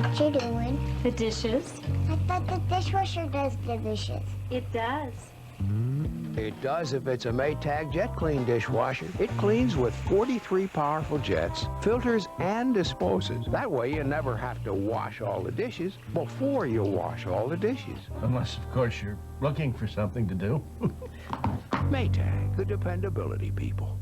What you doing? The dishes. I thought the dishwasher does the dishes. It does. It does if it's a Maytag Jet Clean dishwasher. It cleans with 43 powerful jets, filters, and disposes. That way you never have to wash all the dishes before you wash all the dishes. Unless, of course, you're looking for something to do. Maytag, the dependability people.